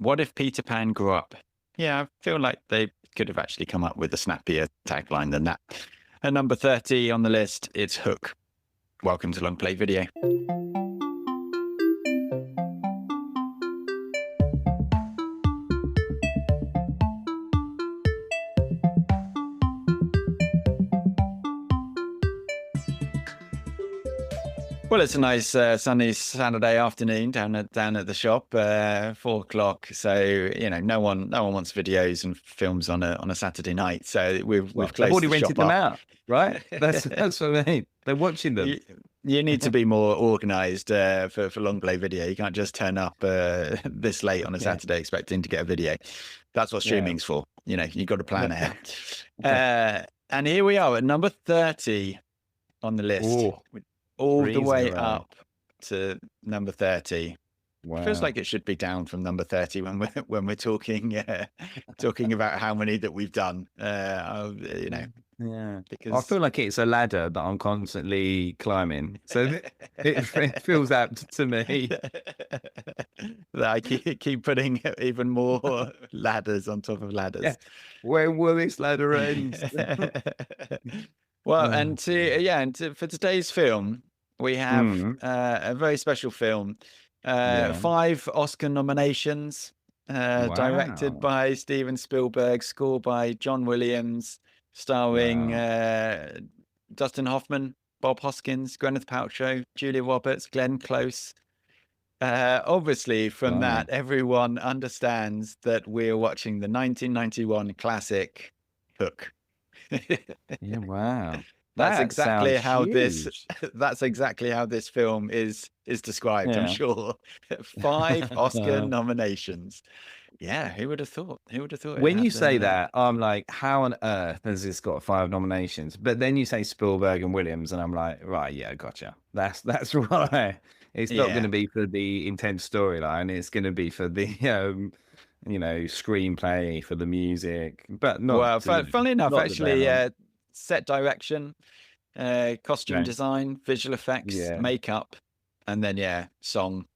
What if Peter Pan grew up? Yeah, I feel like they could have actually come up with a snappier tagline than that. At number 30 on the list, it's Hook. Welcome to Long Play Video. Well, it's a nice sunny Saturday afternoon down at the shop, 4 o'clock. So no one wants videos and films on a Saturday night. So we've closed they've already the rented shop them up. out, right? That's what I mean. They're watching them. You need to be more organised for Long Play Video. You can't just turn up this late on a Saturday expecting to get a video. That's what streaming's for. You've got to plan ahead. And here we are at number 30 on the list. All the way up to number 30. Wow. Feels like it should be down from number 30 when we're talking about how many that we've done. Yeah, because I feel like it's a ladder that I'm constantly climbing. So it feels apt to me. That I keep putting even more ladders on top of ladders. Yeah. When will this ladder end? Well, and for today's film, we have a very special film. 5 Oscar nominations, directed by Steven Spielberg, score by John Williams, starring Dustin Hoffman, Bob Hoskins, Gwyneth Paltrow, Julia Roberts, Glenn Close. Obviously, from that, everyone understands that we're watching the 1991 classic Hook. Yeah, wow. That's exactly how this film is described. I'm sure. 5 Oscar nominations. Yeah, who would have thought? When you say that, I'm like, how on earth has this got 5 nominations? But then you say Spielberg and Williams, and I'm like, right, yeah, gotcha. That's right. It's not going to be for the intense storyline. It's going to be for the screenplay, for the music, but not. Well, funnily enough, actually, set direction, costume design, visual effects, makeup, and then song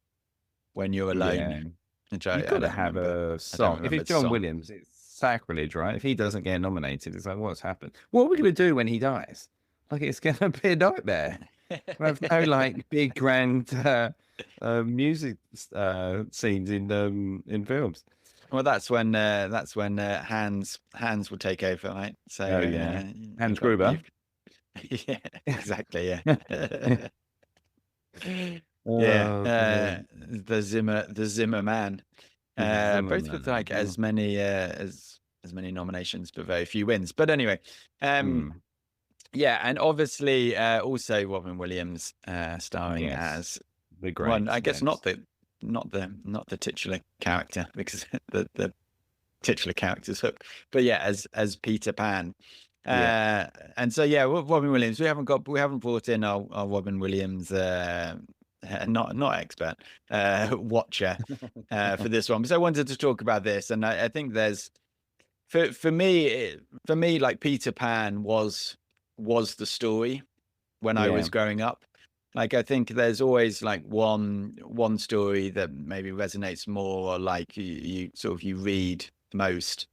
When You're Alone. You've got to have a song. If it's John Williams, it's sacrilege, right? If he doesn't get nominated, it's like, what's happened? What are we going to do when he dies? Like, it's going to be a nightmare. We have no big grand music scenes in films. Well, that's when Hans will take over, right? So Hans Gruber. Yeah, exactly. Yeah. The Zimmer man. Both with like as many nominations but very few wins. But anyway, and obviously also Robin Williams starring as the great one. I guess not the titular character, because the titular character's Hook, but as Peter Pan. And so Robin Williams, we haven't brought in our Robin Williams not expert watcher for this one, so I wanted to talk about this. And I think there's for me like Peter Pan was the story when I was growing up. Like, I think there's always like one story that maybe resonates more, or like you read most.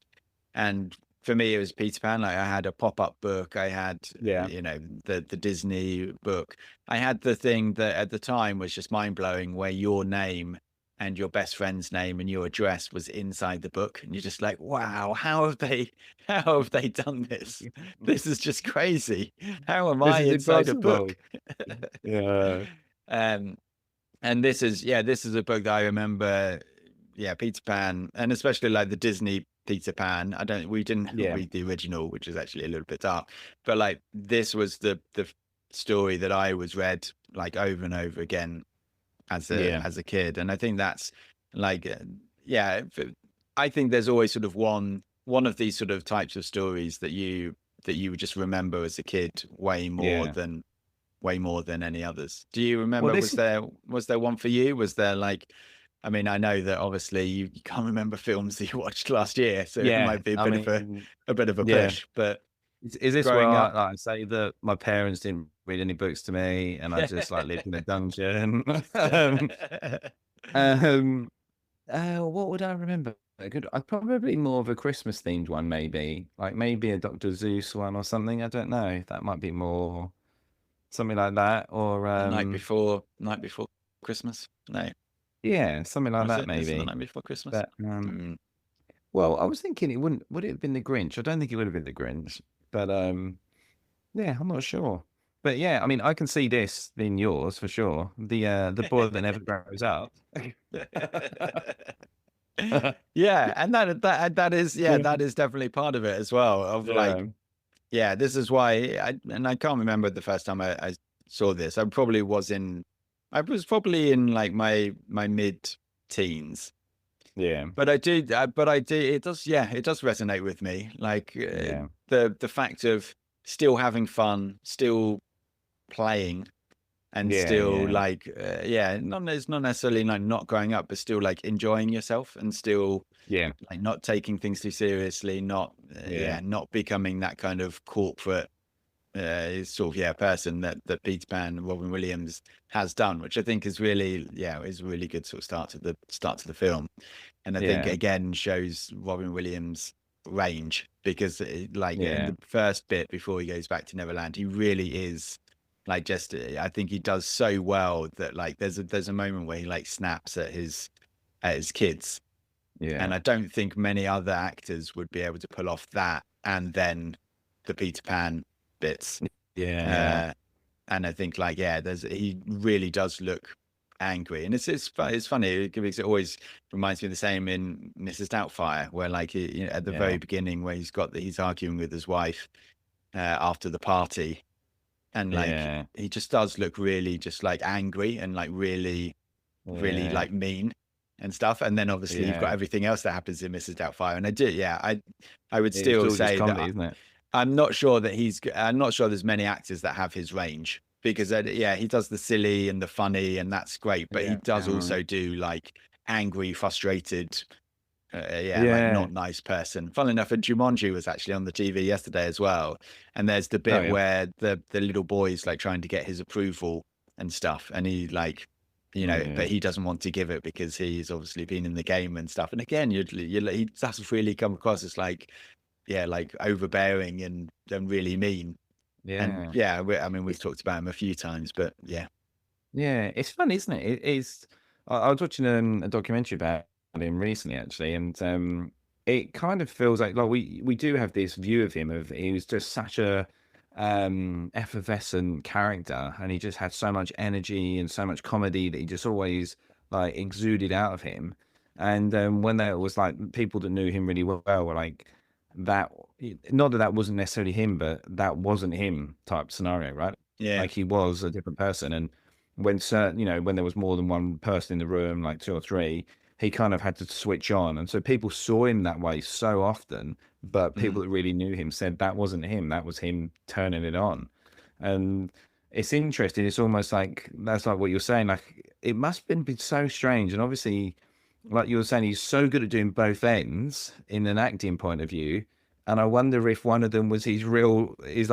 And for me, it was Peter Pan. Like, I had a pop-up book. I had, the Disney book. I had the thing that at the time was just mind-blowing, where your name and your best friend's name and your address was inside the book. And you're just like, wow, how have they done this? This is just crazy. How am I inside a book? And this is a book that I remember, Peter Pan, and especially like the Disney Peter Pan. We didn't read the original, which is actually a little bit dark, but like this was the story that I was read like over and over again as a kid. And I think that's like I think there's always sort of one of these sort of types of stories that you would just remember as a kid way more than any others. Do you remember? Was there one for you? Was there like, I mean, I know that obviously you can't remember films that you watched last year, so it might be a bit of a push. But is this where I say that my parents didn't read any books to me, and I just like lived in a dungeon? What would I remember? Probably more of a Christmas themed one, maybe. Like maybe a Dr. Zeus one or something. I don't know. That might be more something like that. Or The night before Christmas? No. yeah, something like Was that it? Is it the maybe. night before Christmas? But Mm. well, I was thinking would it have been the Grinch? I don't think it would have been the Grinch. But yeah, I'm not sure. But yeah, I mean, I can see this in yours for sure. The boy that never grows up. Yeah, and that is that is definitely part of it as well. Of like, Yeah. yeah, this is why I can't remember the first time I saw this. I was probably in like my mid-teens. Yeah. But I do, it does, it does resonate with me. Like Yeah. the fact of still having fun, still playing, and Yeah. still Yeah. like, it's not necessarily like not growing up, but still like enjoying yourself and still Yeah. like not taking things too seriously, not, Yeah. not becoming that kind of corporate sort of person that Peter Pan and Robin Williams has done, which I think is really is a really good sort of start to the film. And I think Yeah. again shows Robin Williams' range, because like in Yeah. the first bit before he goes back to Neverland, he really is like just I think he does so well that like there's a moment where he like snaps at his kids, and Yeah. I don't think many other actors would be able to pull off that and then the Peter Pan bits. Yeah. Yeah. Uh, and I think like he really does look angry, and it's funny because it always reminds me of the same in Mrs. Doubtfire, where like at the very Yeah. beginning where he's arguing with his wife after the party, and like Yeah. he just does look really just like angry and like really really Yeah. like mean and stuff. And then obviously you've got Yeah. everything else that happens in Mrs. Doubtfire, and I would It's still all just say that comedy, isn't it? I'm not sure that I'm not sure there's many actors that have his range, because he does the silly and the funny, and that's great, but he Yeah. does also do like angry, frustrated, like Yeah. not nice person. Funnily enough, Jumanji was actually on the TV yesterday as well, and there's the Oh bit yeah. where the little boy's like trying to get his approval and stuff, and he like Yeah. but he doesn't want to give it because he's obviously been in the game and stuff. And again, he doesn't really come across as like like overbearing and really mean. And Yeah. I mean, we've talked about him a few times, but yeah. Yeah. It's fun, isn't it? It's. I was watching a documentary about him recently, actually, and it kind of feels like we do have this view of him of he was just such a effervescent character, and he just had so much energy and so much comedy that he just always like exuded out of him. And when there was like people that knew him really well were like that, not that wasn't necessarily him, but that wasn't him type scenario, right? Yeah. Like he was a different person. And when certain, when there was more than one person in the room, like two or three, he kind of had to switch on. And so people saw him that way so often, but people that really knew him said that wasn't him, that was him turning it on. And it's interesting. It's almost like that's like what you're saying. Like it must have been so strange. And obviously, like you were saying, he's so good at doing both ends in an acting point of view. And I wonder if one of them was his real Yeah.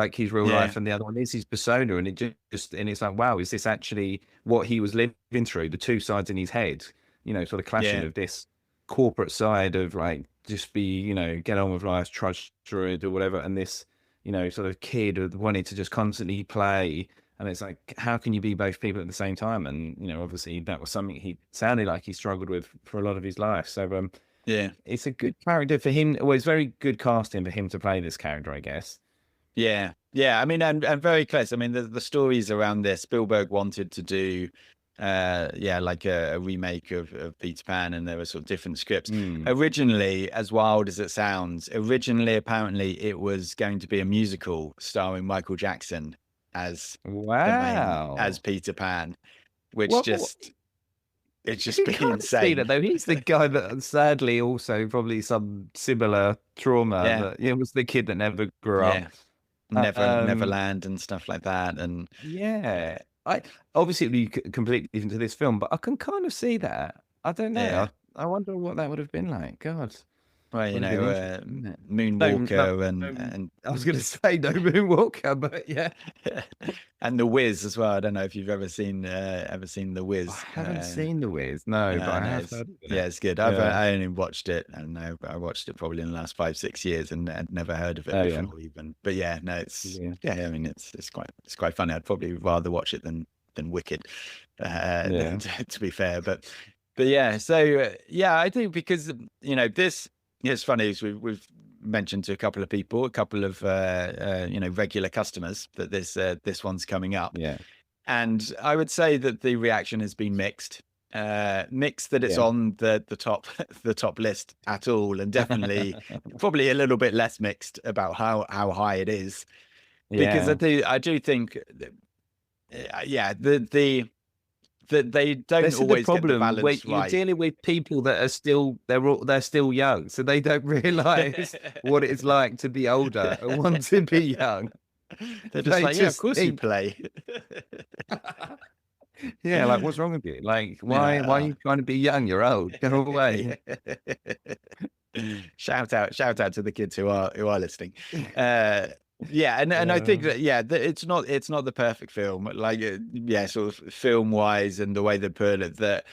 life, and the other one is his persona. And and it's like, wow, is this actually what he was living through? The two sides in his head, sort of clashing Yeah. of this corporate side of like just be, get on with life, trudge through it or whatever, and this, sort of kid who wanted to just constantly play. And it's like, how can you be both people at the same time? And obviously that was something he sounded like he struggled with for a lot of his life. So Yeah. it's a good character for him. Well, it's very good casting for him to play this character, I guess. Yeah. Yeah. I mean, and very close. I mean, the stories around this, Spielberg wanted to do like a remake of Peter Pan, and there were sort of different scripts. Originally, as wild as it sounds, apparently it was going to be a musical starring Michael Jackson as Wow. Peter Pan, which What? it's just You been can't see insane. that though. He's the guy that sadly also probably some similar trauma Yeah. that was the kid that never grew Yeah. up. Um, Neverland and stuff like that. And yeah, I obviously it'd be completely different to this film, but I can kind of see that. I don't know. yeah. I wonder what that would have been like. God. Well, Would have been interesting, wouldn't it? Moonwalker no, I was going to say no Moonwalker, but yeah. And The Wiz as well. I don't know if you've ever seen The I Wiz. haven't seen The Wiz, no, but I No, have heard of it. yeah, it's good. I only watched it, I don't know, I watched it probably in the last 5-6 years, and I'd never heard of it before even. But yeah, no, it's I mean, it's quite funny. I'd probably rather watch it than Wicked, to be fair. But yeah, so yeah, I think because this. It's funny, is we've mentioned to a couple of people, a couple of regular customers, that this one's coming up. Yeah. And I would say that the reaction has been mixed. Mixed that it's on the top list at all, and definitely probably a little bit less mixed about how high it is. Because I do think that they don't always get the balance right. You're dealing with people that are still they're still young, so they don't realize what it's like to be older and want to be young. They're just like, yeah, of course you play. Yeah, like, what's wrong with you? Like, why are you trying to be young? You're old. Go away. Shout out to the kids who are listening. Yeah, and I think that it's not the perfect film, like sort of film wise, and the way they put it, that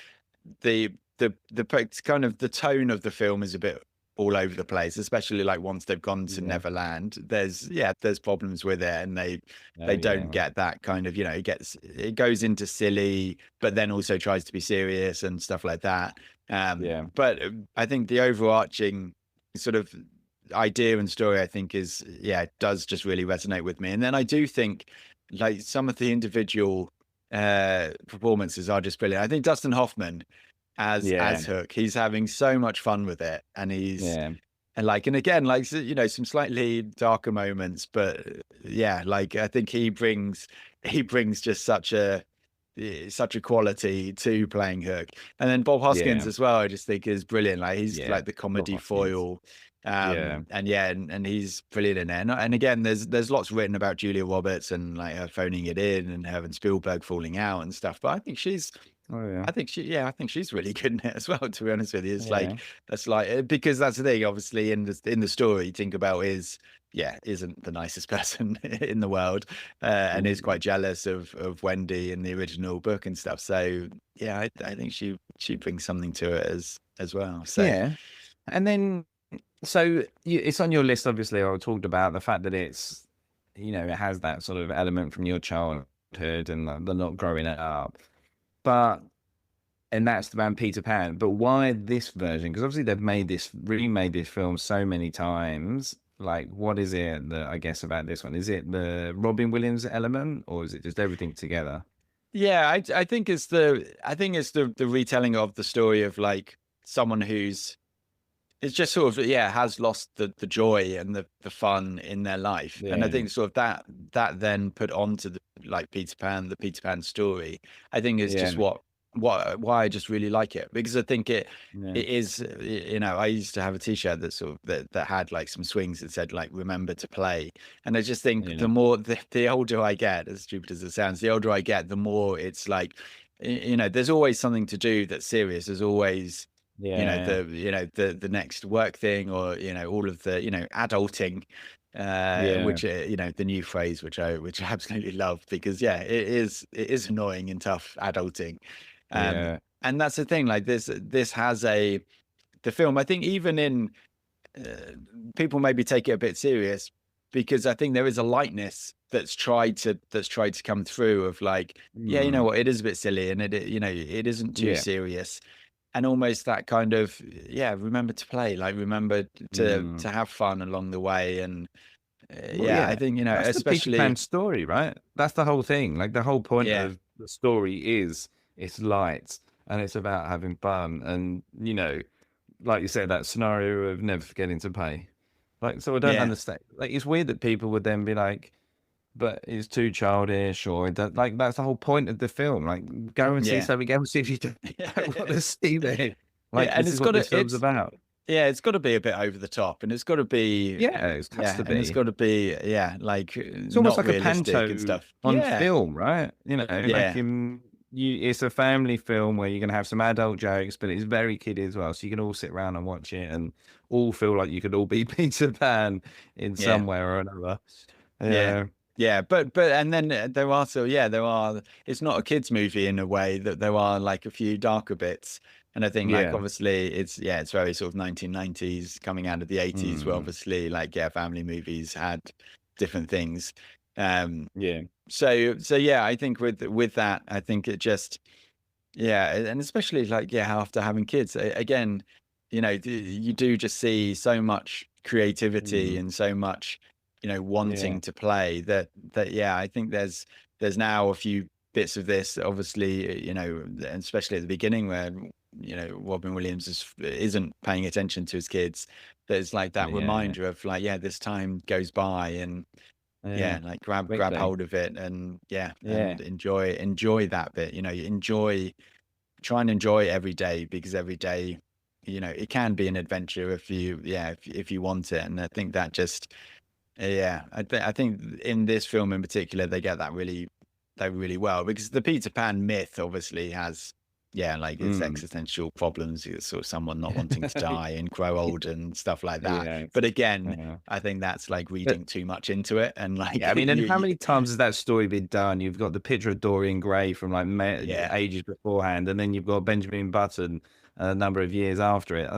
the kind of the tone of the film is a bit all over the place, especially like once they've gone to Neverland. There's problems with it, and they don't get that kind of, it goes into silly, but then also tries to be serious and stuff like that. But I think the overarching sort of idea and story, I think, is does just really resonate with me. And then I do think like some of the individual performances are just brilliant. I think Dustin Hoffman as Hook, he's having so much fun with it, and he's and again, like, some slightly darker moments, but like, I think he brings just such a quality to playing Hook. And then Bob Hoskins as well, I just think is brilliant. Like, he's like the comedy foil. And he's brilliant in there. And again, there's lots written about Julia Roberts and like her phoning it in, and her and Spielberg falling out and stuff. But I think she's I think she's really good in it as well, to be honest with you. It's like, that's like, because that's the thing, obviously, in the story, Tinkerbell isn't the nicest person in the world, and is quite jealous of Wendy in the original book and stuff. So I think she brings something to it as well. So and then it's on your list, obviously. I talked about the fact that it's it has that sort of element from your childhood and the not growing up, and that's the band Peter Pan. But why this version? Because obviously they've remade this film so many times. Like, what is it that, I guess, about this one? Is it the Robin Williams element, or is it just everything together? Yeah, I think it's the retelling of the story of like someone who's, it's just sort of has lost the joy and the fun in their life. And I think sort of that then put onto the Peter Pan story, I think is just why I just really like it, because I think it is, I used to have a t-shirt that sort of that had like some swings that said like "remember to play," and I just think the more the older I get, as stupid as it sounds, the older I get, the more it's like, there's always something to do that's serious. There's always the next work thing, or all of the adulting, which the new phrase, which I absolutely love, because it is annoying and tough adulting. And that's the thing, like this has the film, I think, even in people maybe take it a bit serious, because I think there is a lightness that's tried to come through of like, you know what, it is a bit silly, and it isn't too serious. And almost that kind of, remember to play, like remember to have fun along the way. And I think, that's especially the Peter Pan story, right? That's the whole thing. Like, the whole point of the story is it's light and it's about having fun. And, like you said, that scenario of never forgetting to pay. Like, so I don't understand. Like, it's weird that people would then be like, but it's too childish, or like, that's the whole point of the film. Like, go and see something else if you don't want to see that. Like, and this is what this film's about. Yeah, it's got to be a bit over the top, and it's got to be it has to be. And it's got to be like, it's almost like a panto and stuff on film, right? Like in it's a family film where you're gonna have some adult jokes, but it's very kiddie as well. So you can all sit around and watch it and all feel like you could all be Peter Pan in Yeah. some way or another. Yeah. Yeah. Yeah, but and then there are it's not a kids movie in a way, that there are like a few darker bits. And I think like Yeah. obviously it's very sort of 1990s coming out of the 80s, where Mm. obviously like family movies had different things. Um Yeah. so yeah, I think with that, I think it just, yeah, and especially like, yeah, after having kids, again, you do just see so much creativity Mm. and so much, Yeah. wanting to play, that yeah, I think there's now a few bits of this, obviously, and especially at the beginning where, Robin Williams isn't paying attention to his kids. There's like that Yeah. reminder of like, yeah, this time goes by, and Yeah. yeah, like grab Quickly. hold of it, and yeah, Yeah. and enjoy that bit. You try and enjoy every day, because every day, it can be an adventure if you want it. And I think that just, yeah, I think in this film in particular, they get that really well, because the Peter Pan myth obviously has, yeah, like its Mm. existential problems. It's sort of someone not wanting to die and grow old and stuff like that. Yeah. But again, Yeah. I think that's like But reading too much into it, and like yeah, I mean, and how you many times has that story been done? You've got the picture of Dorian Gray from like yeah, ages beforehand, and then you've got Benjamin Button a number of years after it.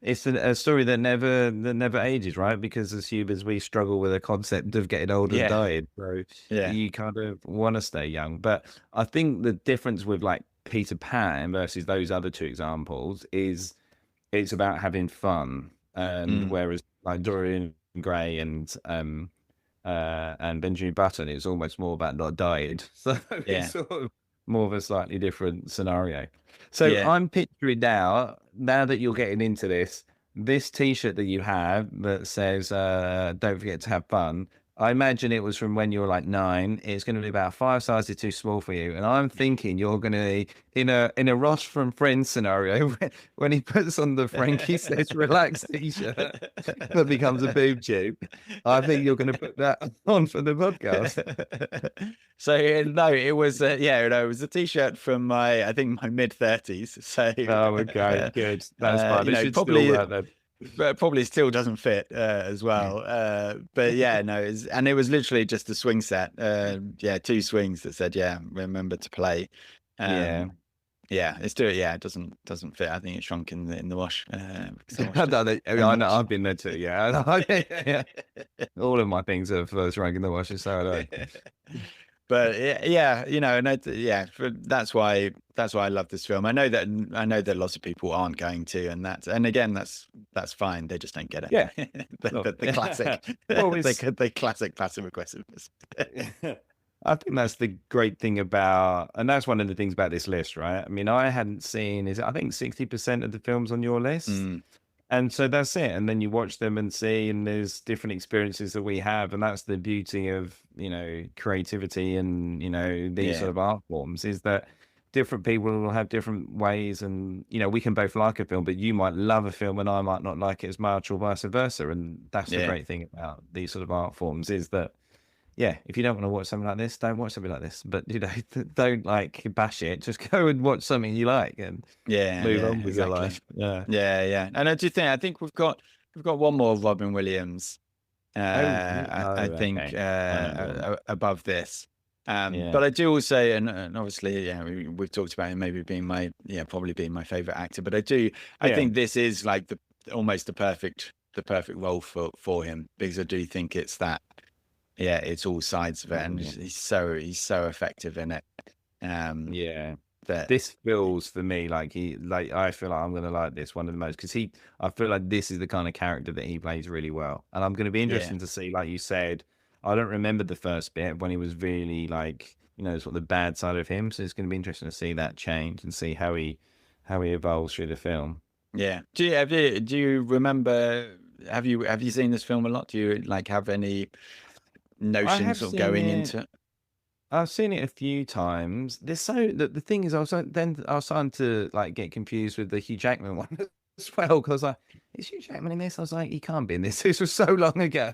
It's a story that never ages, right? Because as humans, we struggle with the concept of getting old and yeah, dying, so yeah, you kind of want to stay young. But I think the difference with like Peter Pan versus those other two examples is it's about having fun, and mm, whereas like Dorian Gray and Benjamin Button is almost more about not dying. So yeah, it's sort of more of a slightly different scenario. So yeah. I'm picturing now that you're getting into this T-shirt that you have that says "Don't forget to have fun." I imagine it was from when you were like 9. It's going to be about 5 sizes too small for you, and I'm thinking you're going to be in a Ross from Friends scenario when he puts on the Frankie Says Relax T-shirt that becomes a boob tube. I think you're going to put that on for the podcast. So no, it was it was a t-shirt from I think my mid 30s. So Oh, okay, good. That's fine. It should still probably, work then. but probably still doesn't fit as well. But yeah, no, and it was literally just a swing set. Yeah, 2 swings that said, yeah, remember to play. Yeah. Um, yeah, let's do it. Yeah, it doesn't fit. I think it shrunk in the wash, because I I washed it know so I know, much. I've been there too. Yeah, I know. Yeah. All of my things are first rank in the washer, so I know. But yeah, and that's why I love this film. I know that lots of people aren't going to, and again, that's fine. They just don't get it. Yeah. the, Look, the classic, well, it's the classic passive aggressiveness. I think that's the great thing about, and that's one of the things about this list, right? I mean, I hadn't seen, I think 60% of the films on your list. Mm, And so that's it. And then you watch them and see, and there's different experiences that we have. And that's the beauty of, creativity and, these yeah, sort of art forms, is that different people will have different ways. And, we can both like a film, but you might love a film and I might not like it as much, or vice versa. And that's the yeah, great thing about these sort of art forms, is that, yeah, if you don't want to watch something like this, don't watch something like this. But, don't like bash it. Just go and watch something you like and yeah, move yeah, on with your exactly. life. Yeah. Yeah, yeah. And I think we've got one more Robin Williams. Oh, I think okay. I know the one. above this. Yeah. But I do also, and obviously, yeah, we've talked about him maybe probably being my favorite actor. But I Yeah. think this is like almost the perfect role for him, because I do think it's that, yeah, it's all sides of it, and Yeah. he's so effective in it. Um, Yeah. that This feels for me like I feel like I'm gonna like this one of the most, because I feel like this is the kind of character that he plays really well. And I'm gonna be yeah, interested to see, like you said, I don't remember the first bit when he was really like, sort of the bad side of him. So it's gonna be interesting to see that change and see how he evolves through the film. yeah. Do you remember? Have you seen this film a lot? Do you like have any I notions have of seen going it. into it? I've seen it a few times. The thing is, I was starting to like get confused with the Hugh Jackman one as well, because is Hugh Jackman in this? I was like, he can't be in this. This was so long ago.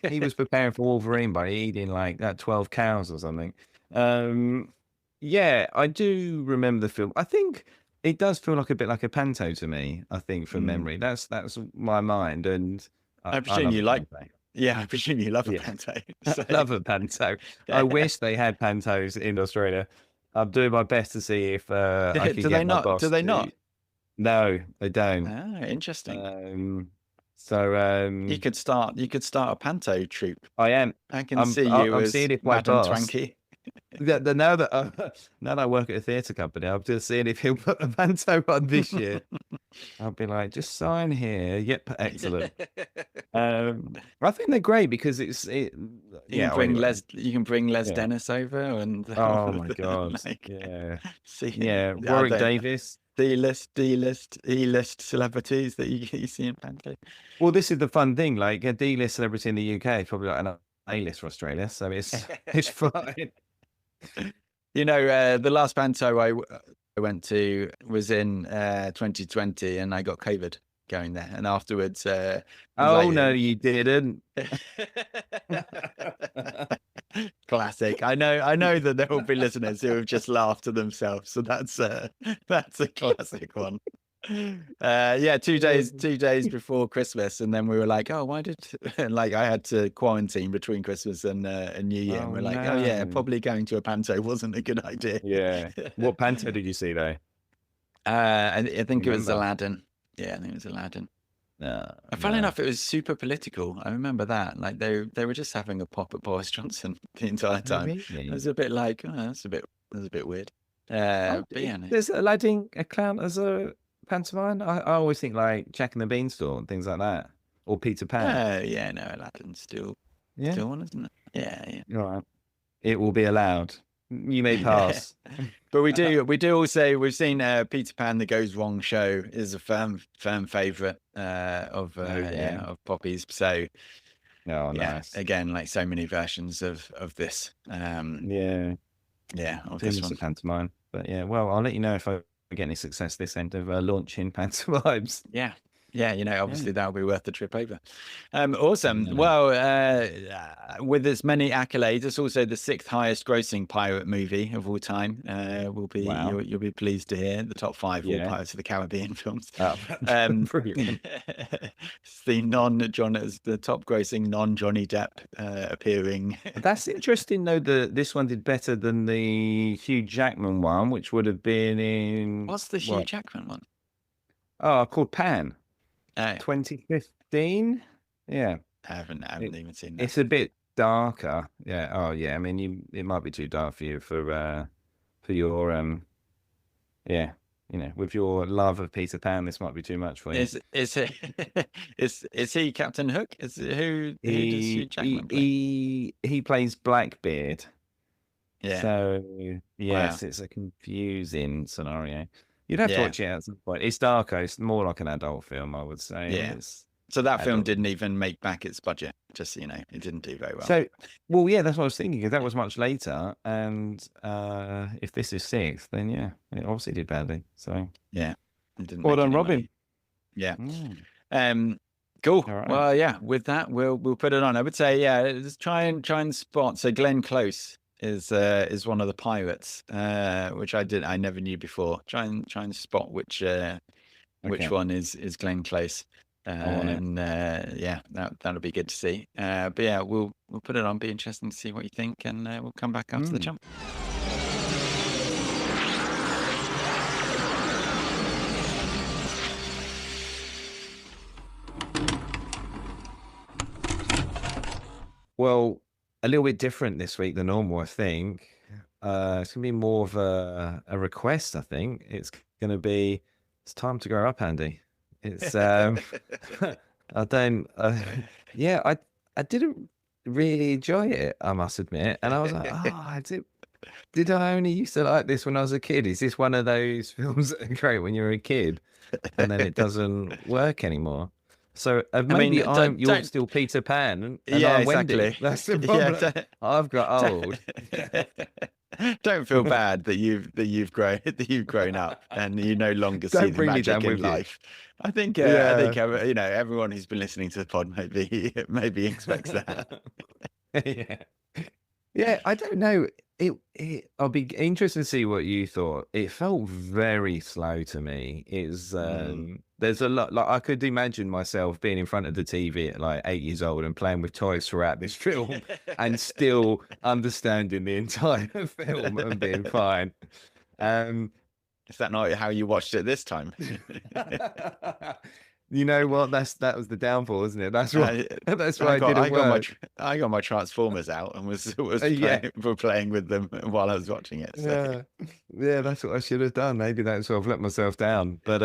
He was preparing for Wolverine by eating like that 12 cows or something. Um, Yeah, I do remember the film. I think it does feel like a bit like a panto to me, I think, from memory. That's my mind, and I I presume love you a like. panto. Yeah, I presume you love a Yeah, panto. I So love a panto. I wish they had pantos in Australia. I'm doing my best to see if I could do they get my not? Do boss they to. not? No, they don't. Ah, interesting. So You could start. You could start a panto troupe. I am. I can see you I'm as seeing if my Madam boss. Twanky. Now that now that I work at a theatre company, I'm just seeing if he'll put a panto on this year. I'll be like, just sign here. Yep, excellent. I think they're great because You can yeah. bring Anyway, Les. You can bring Les yeah. Dennis over, and Oh my God. like, Yeah. see, Yeah. are Warwick they Davis. D-list, D-list, E-list celebrities that you see in panto? Well, this is the fun thing. Like a D-list celebrity in the UK is probably like an A-list for Australia, so it's fine. You know, the last panto I went to was in 2020, and I got COVID going there. And afterwards, Oh no, you didn't. classic. I know that there will be listeners who have just laughed to themselves. So that's a classic one. Yeah, 2 days before Christmas, and then we were like, oh, why did like I had to quarantine between Christmas and New Year, and Oh we're like, oh yeah, no. probably going to a panto wasn't a good idea. Yeah. What panto did you see though? I think it was Remember? Aladdin. Yeah, I think it was Aladdin. No, Funnily no. enough, it was super political. I remember that. Like they were just having a pop at Boris Johnson the entire Oh, time. It was really? a bit like, oh, that's a bit weird. Oh, But yeah, no. there's Aladdin a clown as a pantomime. I always think like Jack and the Beanstalk and things like that, or Peter Pan. Yeah, no, Aladdin's Yeah. still one, isn't it? Yeah, All right. It will be allowed. You may yeah. pass. But we do also, we've seen Peter Pan the Goes Wrong show is a firm favorite of yeah. of Poppy's. So Oh, yeah, nice. again, like so many versions of this. Yeah. Yeah, of This this one. a pantomime. But yeah, well, I'll let you know if I get any success this end of launching pantomimes. Yeah, you know, obviously that'll be worth the trip over. Awesome. Yeah. Well, with as many accolades, it's also the 6th highest grossing pirate movie of all time. Will be Wow. you'll be pleased to hear the top 5 all Yeah. Pirates of the Caribbean films. Oh, brilliant. It's the top grossing non-Johnny Depp appearing. That's interesting though that this one did better than the Hugh Jackman one, which would have been in What's the Hugh Jackman one? Oh, called Pan. Oh, 2015. Yeah. I haven't even seen that. It's a bit darker. Yeah. Oh yeah. I mean it might be too dark for you for your yeah, you know, with your love of Peter Pan, this might be too much for you. Is is he Captain Hook? Who does Hugh Jackman play? He plays Blackbeard. Yeah. So yes, Wow. it's a confusing scenario. You'd have to Yeah. watch it at some point. It's darker. It's more like an adult film, I would say. Yeah. It's So that film adult. didn't even make back its budget. Just so you know, it didn't do very well. So, well, yeah, that's what I was thinking because that was much later, and if this is 6th, then yeah, it obviously did badly. So yeah, it didn't. Well make done, any Robin. money. Yeah. Mm. Cool. All right. Well, yeah. With that, we'll put it on. I would say, yeah, just try and spot. So Glenn Close is one of the pirates, which I never knew before. Try and spot which Okay. one is Glenn Close. And yeah, that'll be good to see. But yeah, we'll put it on. Be interesting to see what you think, and we'll come back after the jump. Well, a little bit different this week than normal, I think. It's gonna be more of a request. I think it's gonna be. It's time to grow up, Andy. It's I don't. Yeah, I didn't really enjoy it, I must admit, and I was like, oh, did I only used to like this when I was a kid? Is this one of those films that are great when you're a kid, and then it doesn't work anymore? So maybe you're still Peter Pan, and Yeah, I'm exactly. Wendy. That's the problem. Yeah, I've got old. Don't feel bad that you've grown up and you no longer see Don't the bring me down magic in with you. life. I think Yeah. you know, everyone who's been listening to the pod maybe expects that. Yeah. Yeah, I don't know. I'll be interested to see what you thought. It felt very slow to me. It's there's a lot, like I could imagine myself being in front of the TV at like 8 years old and playing with toys throughout this film and still understanding the entire film and being fine. Is that not how you watched it this time? You know what? That was the downfall, isn't it? That's why. That's why it didn't work. I got my Transformers out and was playing with them while I was watching it. So. Yeah, that's what I should have done. Maybe that sort of let myself down. But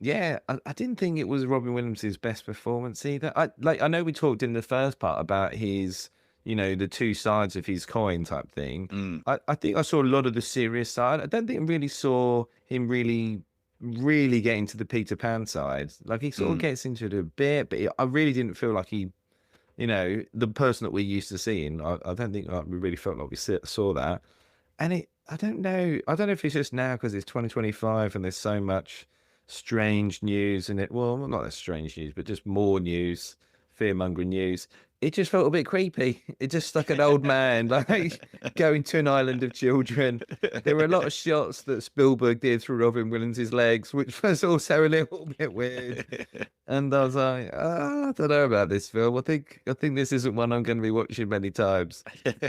yeah, I didn't think it was Robin Williams' best performance either. I know we talked in the first part about his, the two sides of his coin type thing. I think I saw a lot of the serious side. I don't think I really saw him really getting to the Peter Pan side. Like he sort of gets into it a bit, but I really didn't feel like he, the person that we're used to seeing. I don't think we really felt like we saw that. And I don't know if it's just now because it's 2025 and there's so much strange news in it. Well, not that strange news, but just more news, fear-mongering news. It just felt a bit creepy. It just like an old man, like going to an island of children. There were a lot of shots that Spielberg did through Robin Williams' legs, which was also a little bit weird. And I was like, I don't know about this film. I think this isn't one I'm going to be watching many times.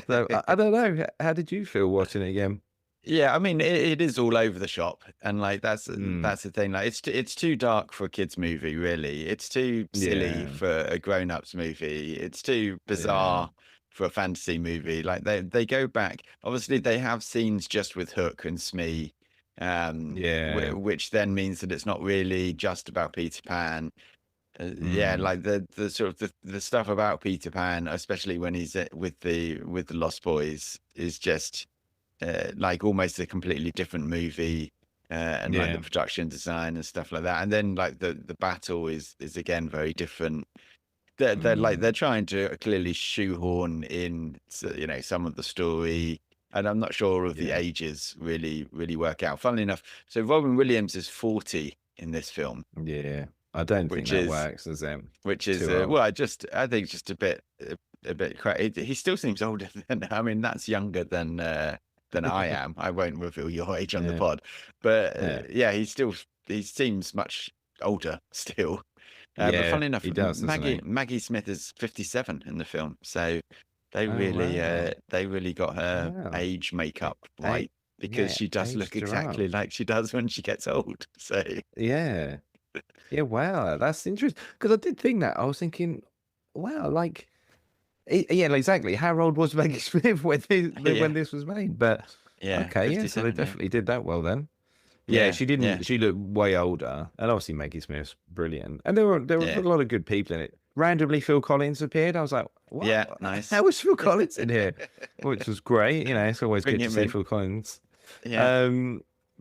So I don't know. How did you feel watching it again? Yeah, I mean, it is all over the shop, and like that's the thing. Like it's too dark for a kids' movie, really. It's too silly for a grown-ups movie. It's too bizarre for a fantasy movie. Like they go back. Obviously, they have scenes just with Hook and Smee, which then means that it's not really just about Peter Pan. Like the sort of the stuff about Peter Pan, especially when he's with the Lost Boys, is just. Like almost a completely different movie, and like the production design and stuff like that. And then like the battle is again very different. They're trying to clearly shoehorn in, some of the story, and I'm not sure of the ages really work out. Funnily enough, so Robin Williams is 40 in this film. Yeah, I don't think that works, does it? Which is I think just a bit he still seems older than. I mean, that's younger than I am. I won't reveal your age on the pod, but he seems much older still. But funny enough, he does, Maggie Smith is 57 in the film, so they really got her age makeup right, because she does look exactly like she does when she gets old. So wow, that's interesting, because I did think that. I was thinking, wow, like. Yeah, exactly. How old was Maggie Smith when this was made? But so they definitely did that well then. Yeah, she didn't. Yeah. She looked way older, and obviously Maggie Smith's brilliant. And there were a lot of good people in it. Randomly, Phil Collins appeared. I was like, what? Yeah, nice. How was Phil Collins in here? Which was great. It's always good to see Phil Collins. Yeah.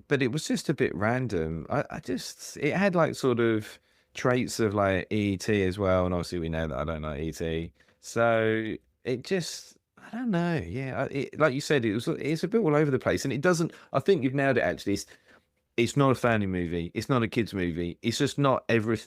But it was just a bit random. It had like sort of traits of like E.T. as well, and obviously we know that I don't like E.T. So it just, I don't know. Yeah, like you said, it's a bit all over the place, and it doesn't. I think you've nailed it. Actually, it's not a family movie. It's not a kids movie. It's just not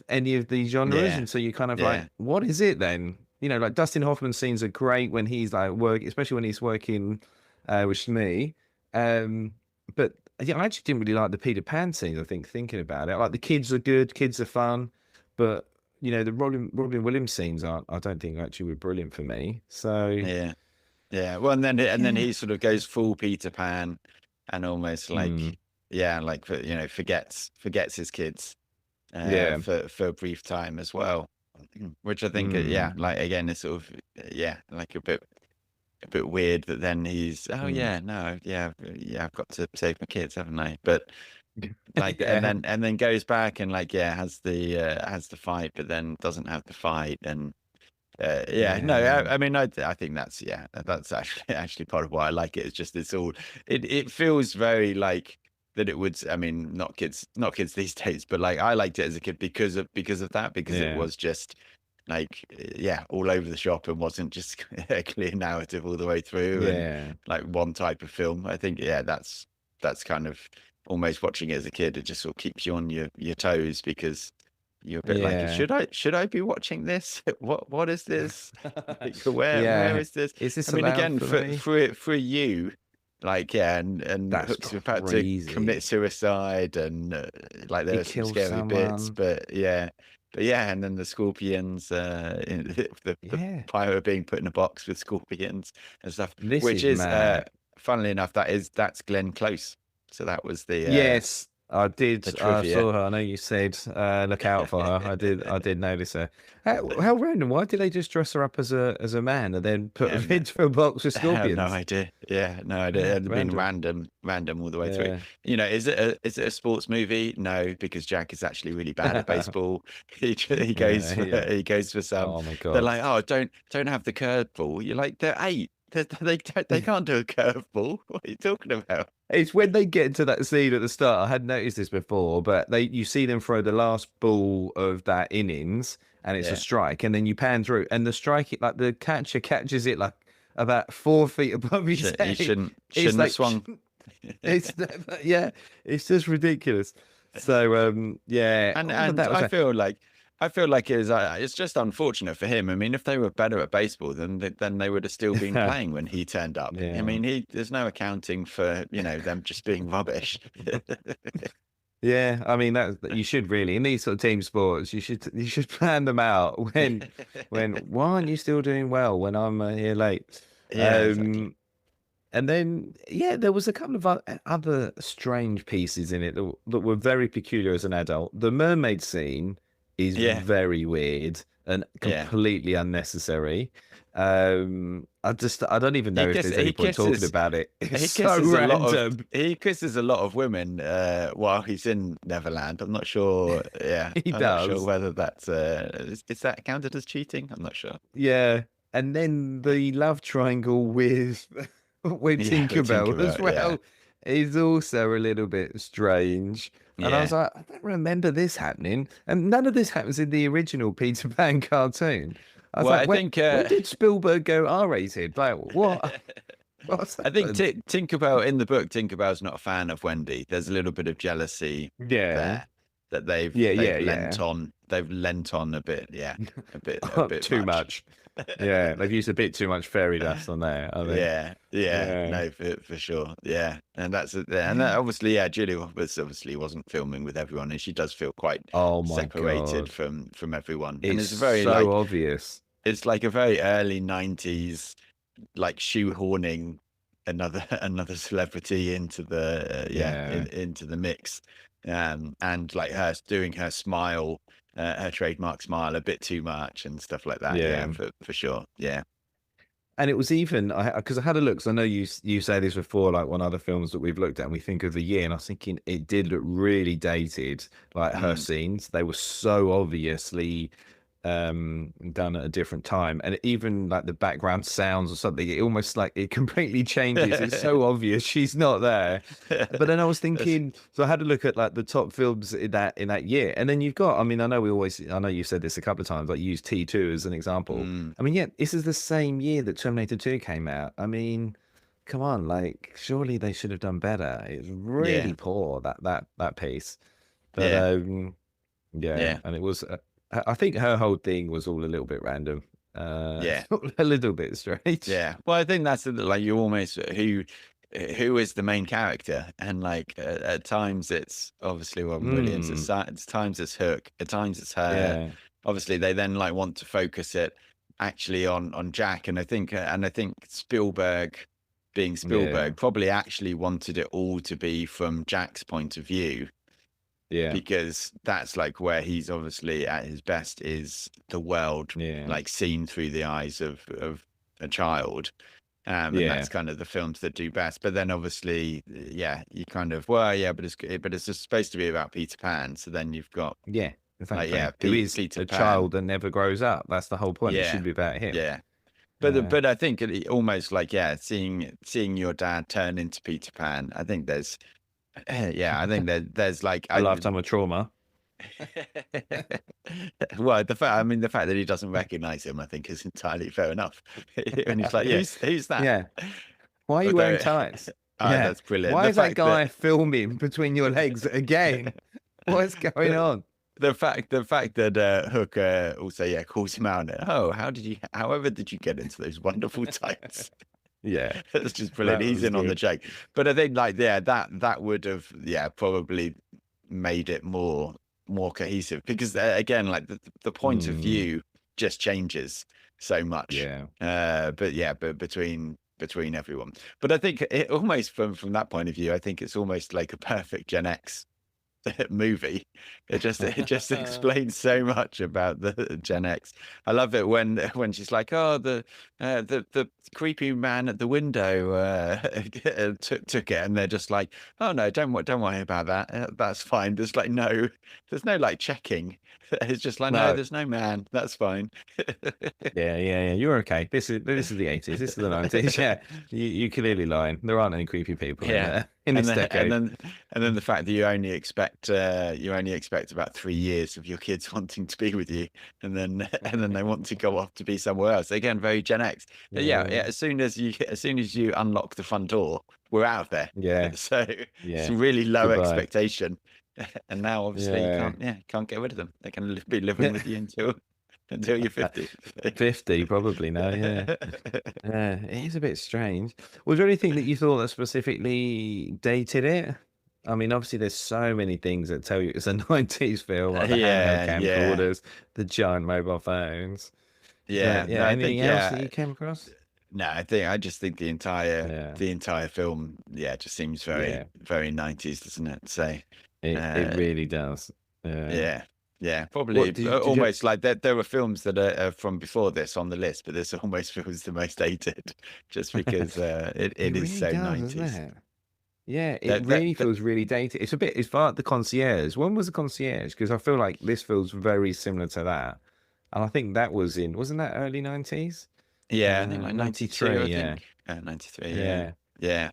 any of these genres, and so you kind of like, what is it then? Like Dustin Hoffman's scenes are great when he's like especially when he's working with Shmi. But I actually didn't really like the Peter Pan scenes. I think thinking about it, like the kids are good, kids are fun, but. The Robin Williams scenes I don't think actually were brilliant for me. So yeah. Well, and then he sort of goes full Peter Pan, and almost like forgets his kids, for a brief time as well, which I think like again is sort of like a bit weird that then he's I've got to save my kids, haven't I? But. Like and then goes back and like has the fight, but then doesn't have the fight, and I mean I think that's actually part of why I like it. It's just it feels very like that it would. I mean, not kids these days, but like I liked it as a kid because of that, because it was just like all over the shop and wasn't just a clear narrative all the way through, and like one type of film. I think that's kind of. Almost watching it as a kid, it just sort of keeps you on your toes, because you're a bit like, should I be watching this? What is this? Like, where is this? Is this I mean, again, for you, like and That's Hook's about to crazy. commit suicide, and like there He are some kills scary bits, someone. but yeah, and then the scorpions, the Yeah, pilot being put in a box with scorpions and stuff, this which is is mad. funnily enough, that's Glenn Close. So that was Yes, I did. the I trivia. saw her. I know you said look out for her. I did notice her. How random. Why did they just dress her up as a man and then put her And into a box with I have no scorpions? idea. Yeah, no idea. It Yeah, had been random. random all the way through. Yeah. Is it a sports movie? No, because Jack is actually really bad at baseball. He Yeah, yeah. he goes for some. Oh my They're God. like, oh, don't have the curveball. You're like, they're 8. They can't do a curveball. What are you talking about? It's when they get into that scene at the start. I hadn't noticed this before, but you see them throw the last ball of that innings, and it's a Yeah, strike, and then you pan through, and the strike, like the catcher catches it like about 4 feet above his he head. It's shouldn't have like swung. it's yeah, it's just ridiculous. So yeah, but And that was I feel like it's just unfortunate for him. I mean, if they were better at baseball, then they would have still been playing when he turned up. I yeah. mean, there's no accounting for them just being rubbish. Yeah, I mean that you should really in these sort of team sports you should plan them out when why aren't you still doing well when I'm here late? Yeah, exactly. And then yeah, there was a couple of other strange pieces in it that were very peculiar as an adult. The mermaid scene is Yeah, very weird and yeah. completely unnecessary. I don't even know if there's any He point talking kisses about it. It's so random. he kisses a lot of women while he's in Neverland. I'm not sure. Yeah, He I'm not sure does. whether that's is that counted as cheating? I'm not sure. Yeah. And then the love triangle with Yeah, with Tinkerbell as Tinkerbell. Yeah, well is also a little bit strange. And I was yeah. like, I don't remember this happening. And none of this happens in the original Peter Pan cartoon. I was Well, like, I think when did Spielberg go R-rated? Like, what? What's I think happened? Tinkerbell in the book, Tinkerbell's not a fan of Wendy. There's a little bit of jealousy Yeah. there that Yeah, they've yeah, lent yeah. on. They've lent on a bit. Yeah, a bit Too much. much. Yeah, they've used a bit too much fairy dust on there, I think. Yeah, Yeah. no, for sure. Yeah, and and that obviously, yeah, Julia Roberts obviously wasn't filming with everyone, and she does feel quite Oh my separated God. from everyone. And It's it's a very so obvious. it's like a very early 90s like shoehorning another celebrity into the Yeah. into the mix, and like her doing her smile, her trademark smile a bit too much and stuff like that. Yeah, Yeah. for sure. Yeah. And it was even because I had a look. So I know you say this before, like one other films that we've looked at, and we think of the year, and I was thinking it did look really dated. Like her Mm. scenes, they were so obviously done at a different time, and even like the background sounds or something, it almost like it completely changes. It's so obvious she's not there. But then I was That's- thinking, so I had to look at like the top films in that year, and then you've got. I mean, I know you said this a couple of times. Like use T2 as an example. mm, I mean, yeah, this is the same year that Terminator 2 came out. I mean, come on, like surely they should have done better. It's yeah, really poor that piece. But yeah, yeah, yeah, and it was. I think her whole thing was all a little bit random. yeah, A little bit strange. yeah. Well, I think that's like you almost who is the main character, and like at times it's obviously Robin Williams. Hmm. At times it's Hook. At times it's her. Yeah. Obviously, they then like want to focus it actually on Jack, and I think Spielberg, being Yeah. Spielberg, probably actually wanted it all to be from Jack's point of view, Yeah. because that's like where he's obviously at his best, is the world Yeah. like seen through the eyes of a child. And Yeah. that's kind of the films that do best. But then obviously, yeah, you kind of, well, yeah, but it's just supposed to be about Peter Pan. So then you've got Yeah. like, Exactly. yeah, Who is Peter a Pan. child that never grows up? That's the whole point. It Yeah, should be about him. yeah. Uh, But I think almost like, yeah, seeing your dad turn into Peter Pan. I think there's, yeah, I think there's like a lifetime of trauma. well, the fact that he doesn't recognize him, I think, is entirely fair enough. And he's like, Yeah. who's that? Yeah. Why are you wearing tights? Yeah. That's brilliant. Why The is that fact guy filming between your legs again? What's going on? the fact that Hook also calls him out. Oh, however did you get into those wonderful tights? Yeah, It's just brilliant. that He's was in on the good. joke. But I think like, yeah, that would have, yeah, probably made it more cohesive, because again, like the point of view just changes so much. Yeah. But yeah, but between everyone. But I think it almost, from that point of view, I think it's almost like a perfect Gen X movie. It just explains so much about the Gen X. I love it when she's like, oh, the creepy man at the window took it, and they're just like, oh no, don't worry about that. That's fine. There's no like checking. It's just like, no, No. there's no man. That's fine. Yeah. You're okay. This is the 80s. This is the 90s. Yeah, you clearly lying. There aren't any creepy people in Yeah. there in And this then, decade. and then the fact that you only expect about 3 years of your kids wanting to be with you, and then they want to go off to be somewhere else. Again, very Gen X. But yeah, as soon as you unlock the front door, we're out of there. Yeah. So it's Yeah. a really low Goodbye. expectation. And now obviously you Yeah. can't get rid of them. They can be living with you until you're 50. 50 probably now. Yeah. It is a bit strange. Was there anything that you thought that specifically dated it? I mean, obviously there's so many things that tell you it's a 90s film, like the handheld camcorders, the giant mobile phones. Yeah. But yeah, No, I anything think, else that you came across? no, I just think the entire film, just seems very 90s, doesn't it? So it really does. yeah, probably Did you almost like there were films that are from before this on the list, but this almost feels the most dated, just because it is really so does, 90s. isn't it? Yeah, it really feels really dated. It's like the Concierge. When was the Concierge? Because I feel like this feels very similar to that. And I think that wasn't that early 90s? Yeah, I think like 92, 93, I think. 93, yeah. yeah.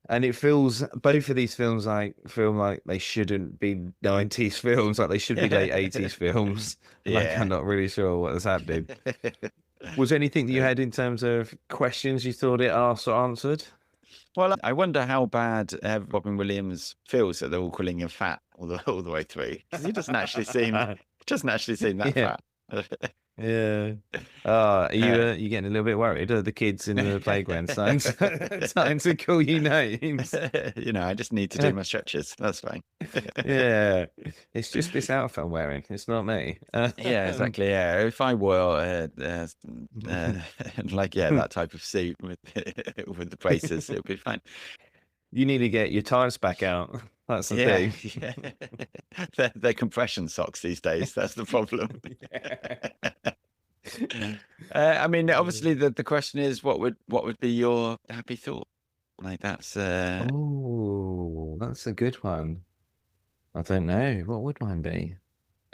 And it feels, both of these films feel like they shouldn't be 90s films, like they should be late 80s films. Like, I'm not really sure what has happened. Was there anything that you had in terms of questions you thought it asked or answered? Well, I wonder how bad Robin Williams feels that they're all calling him fat all the way through, because he doesn't actually seem that fat. Yeah. Are you getting a little bit worried? Are the kids in the playground starting to call you names? I just need to do my stretches. That's fine. Yeah. It's just this outfit I'm wearing. It's not me. Yeah, exactly. Yeah. If I wore like that type of suit with the braces, it would be fine. You need to get your tires back out. That's the thing. Yeah. They're compression socks these days. That's the problem. I mean, obviously, the question is, what would be your happy thought? Like that's oh, that's a good one. I don't know. What would mine be?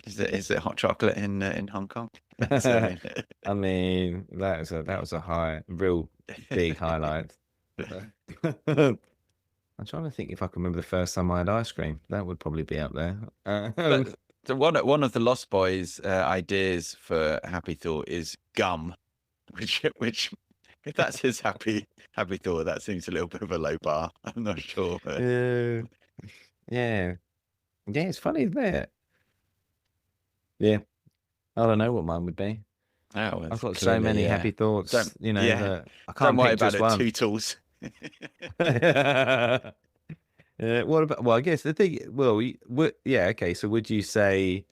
Is it hot chocolate in Hong Kong? I mean, that was a real big highlight. I'm trying to think if I can remember the first time I had ice cream. That would probably be up there. So one of the Lost Boys ideas for happy thought is gum, which if that's his happy thought, that seems a little bit of a low bar. I'm not sure. But... yeah, it's funny, isn't it? Yeah, I don't know what mine would be. Oh, I've got so many happy thoughts. That I can't don't worry pick about just it. one. 2 tools. What about? Well, I guess the thing. Well, okay. So, would you say,